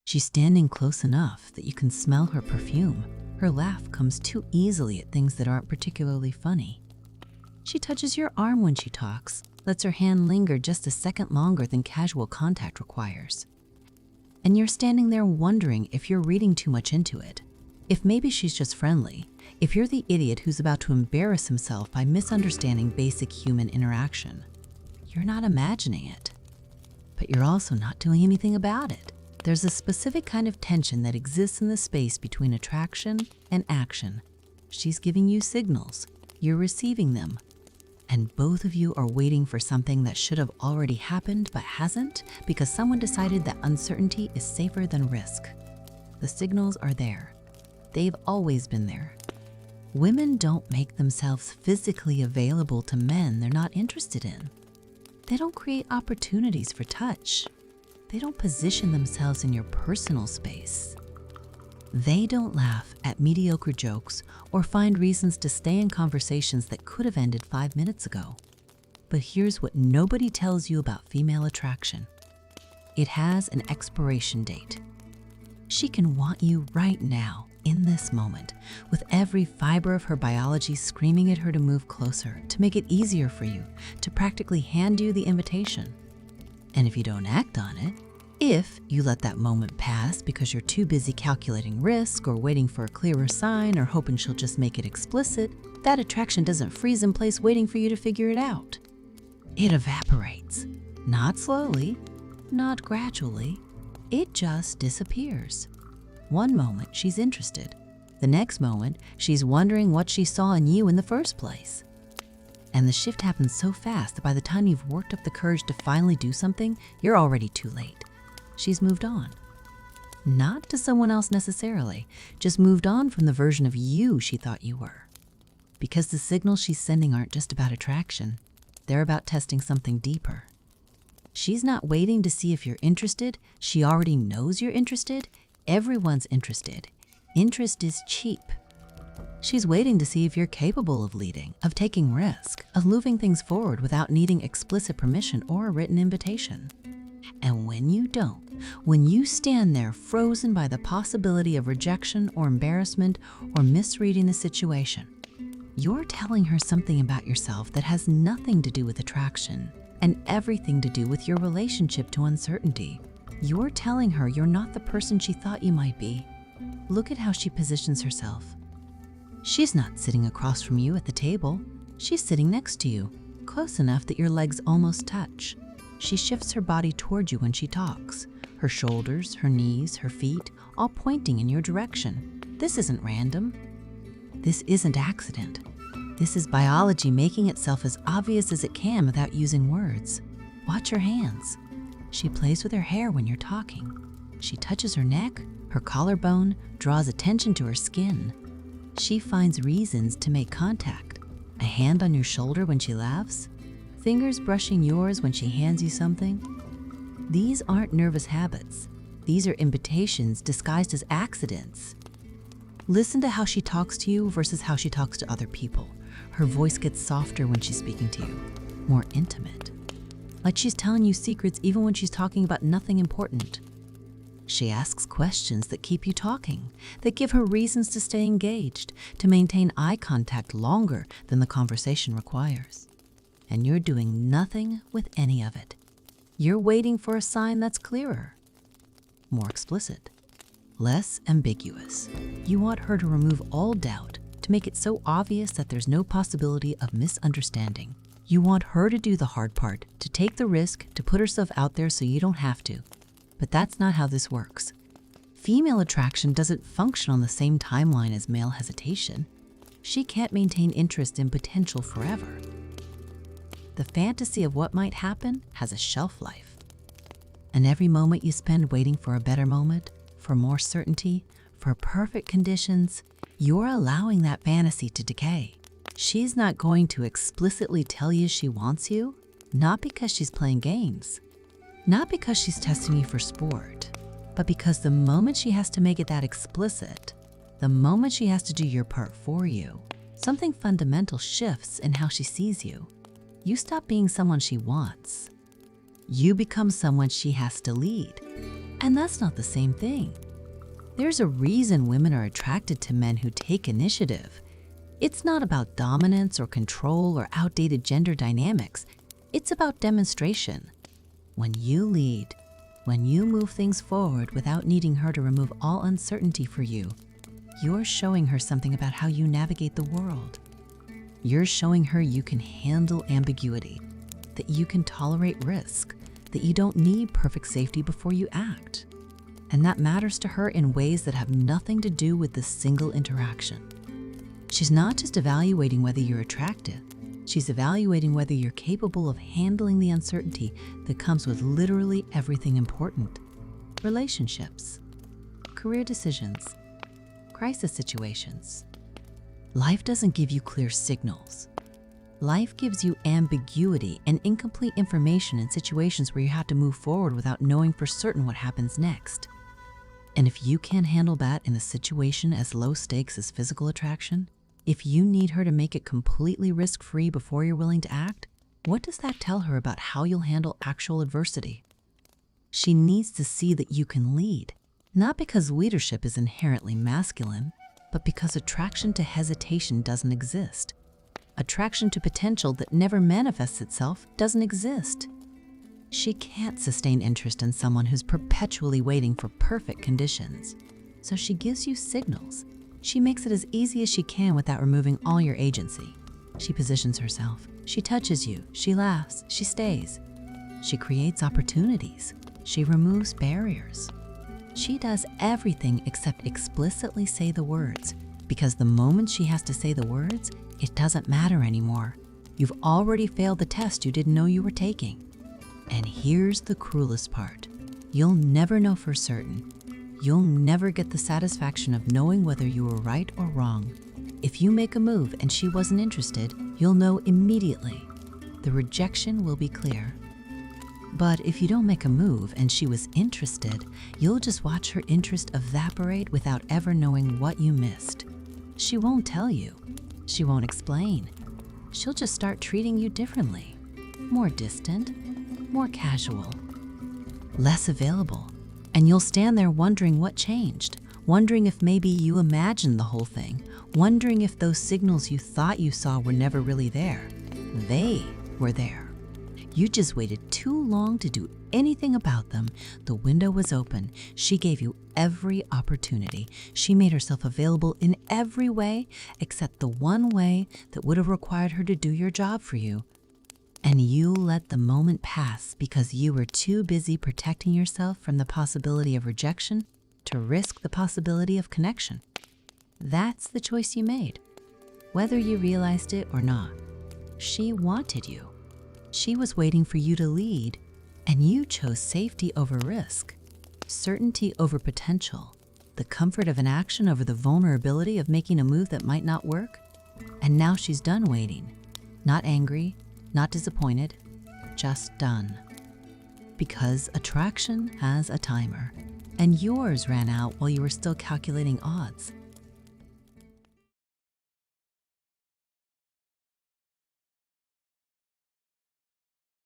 She's standing close enough that you can smell her perfume. Her laugh comes too easily at things that aren't particularly funny. She touches your arm when she talks, lets her hand linger just a second longer than casual contact requires. And you're standing there wondering if you're reading too much into it, if maybe she's just friendly, if you're the idiot who's about to embarrass himself by misunderstanding basic human interaction. You're not imagining it, but you're also not doing anything about it. There's a specific kind of tension that exists in the space between attraction and action. She's giving you signals, you're receiving them, and both of you are waiting for something that should have already happened but hasn't because someone decided that uncertainty is safer than risk. The signals are there. They've always been there. Women don't make themselves physically available to men they're not interested in. They don't create opportunities for touch. They don't position themselves in your personal space. They don't laugh at mediocre jokes or find reasons to stay in conversations that could have ended 5 minutes ago. But here's what nobody tells you about female attraction. It has an expiration date. She can want you right now, in this moment, with every fiber of her biology screaming at her to move closer, to make it easier for you, to practically hand you the invitation. And if you don't act on it, if you let that moment pass because you're too busy calculating risk or waiting for a clearer sign or hoping she'll just make it explicit, that attraction doesn't freeze in place waiting for you to figure it out. It evaporates. Not slowly, not gradually. It just disappears. One moment she's interested. The next moment she's wondering what she saw in you in the first place. And the shift happens so fast that by the time you've worked up the courage to finally do something, you're already too late. She's moved on. Not to someone else necessarily, just moved on from the version of you she thought you were. Because the signals she's sending aren't just about attraction, they're about testing something deeper. She's not waiting to see if you're interested, she already knows you're interested. Everyone's interested. Interest is cheap. She's waiting to see if you're capable of leading, of taking risk, of moving things forward without needing explicit permission or a written invitation. And when you don't, when you stand there frozen by the possibility of rejection or embarrassment or misreading the situation, you're telling her something about yourself that has nothing to do with attraction and everything to do with your relationship to uncertainty. You're telling her you're not the person she thought you might be. Look at how she positions herself. She's not sitting across from you at the table. She's sitting next to you, close enough that your legs almost touch. She shifts her body toward you when she talks. Her shoulders, her knees, her feet, all pointing in your direction. This isn't random. This isn't accident. This is biology making itself as obvious as it can without using words. Watch her hands. She plays with her hair when you're talking. She touches her neck, her collarbone, draws attention to her skin. She finds reasons to make contact. A hand on your shoulder when she laughs, fingers brushing yours when she hands you something. These aren't nervous habits. These are invitations disguised as accidents. Listen to how she talks to you versus how she talks to other people. Her voice gets softer when she's speaking to you, more intimate. Like she's telling you secrets even when she's talking about nothing important. She asks questions that keep you talking, that give her reasons to stay engaged, to maintain eye contact longer than the conversation requires. And you're doing nothing with any of it. You're waiting for a sign that's clearer, more explicit, less ambiguous. You want her to remove all doubt, to make it so obvious that there's no possibility of misunderstanding. You want her to do the hard part, to take the risk, to put herself out there so you don't have to. But that's not how this works. Female attraction doesn't function on the same timeline as male hesitation. She can't maintain interest in potential forever. The fantasy of what might happen has a shelf life. And every moment you spend waiting for a better moment, for more certainty, for perfect conditions, you're allowing that fantasy to decay. She's not going to explicitly tell you she wants you, not because she's playing games, not because she's testing you for sport, but because the moment she has to make it that explicit, the moment she has to do your part for you, something fundamental shifts in how she sees you. You stop being someone she wants. You become someone she has to lead. And that's not the same thing. There's a reason women are attracted to men who take initiative. It's not about dominance or control or outdated gender dynamics. It's about demonstration. When you lead, when you move things forward without needing her to remove all uncertainty for you, you're showing her something about how you navigate the world. You're showing her you can handle ambiguity, that you can tolerate risk, that you don't need perfect safety before you act. And that matters to her in ways that have nothing to do with this single interaction. She's not just evaluating whether you're attractive, she's evaluating whether you're capable of handling the uncertainty that comes with literally everything important. Relationships, career decisions, crisis situations. Life doesn't give you clear signals. Life gives you ambiguity and incomplete information in situations where you have to move forward without knowing for certain what happens next. And if you can't handle that in a situation as low stakes as physical attraction, if you need her to make it completely risk-free before you're willing to act, what does that tell her about how you'll handle actual adversity? She needs to see that you can lead, not because leadership is inherently masculine, but because attraction to hesitation doesn't exist. Attraction to potential that never manifests itself doesn't exist. She can't sustain interest in someone who's perpetually waiting for perfect conditions. So she gives you signals. She makes it as easy as she can without removing all your agency. She positions herself. She touches you. She laughs. She stays. She creates opportunities. She removes barriers. She does everything except explicitly say the words, because the moment she has to say the words, it doesn't matter anymore. You've already failed the test you didn't know you were taking. And here's the cruelest part. You'll never know for certain. You'll never get the satisfaction of knowing whether you were right or wrong. If you make a move and she wasn't interested, you'll know immediately. The rejection will be clear. But if you don't make a move and she was interested, you'll just watch her interest evaporate without ever knowing what you missed. She won't tell you. She won't explain. She'll just start treating you differently. More distant, more casual, less available. And you'll stand there wondering what changed, wondering if maybe you imagined the whole thing, wondering if those signals you thought you saw were never really there. They were there. You just waited too long to do anything about them. The window was open. She gave you every opportunity. She made herself available in every way except the one way that would have required her to do your job for you. And you let the moment pass because you were too busy protecting yourself from the possibility of rejection to risk the possibility of connection. That's the choice you made, whether you realized it or not. She wanted you. She was waiting for you to lead, and you chose safety over risk, certainty over potential, the comfort of an action over the vulnerability of making a move that might not work. And now she's done waiting, not angry, not disappointed, just done. Because attraction has a timer, and yours ran out while you were still calculating odds.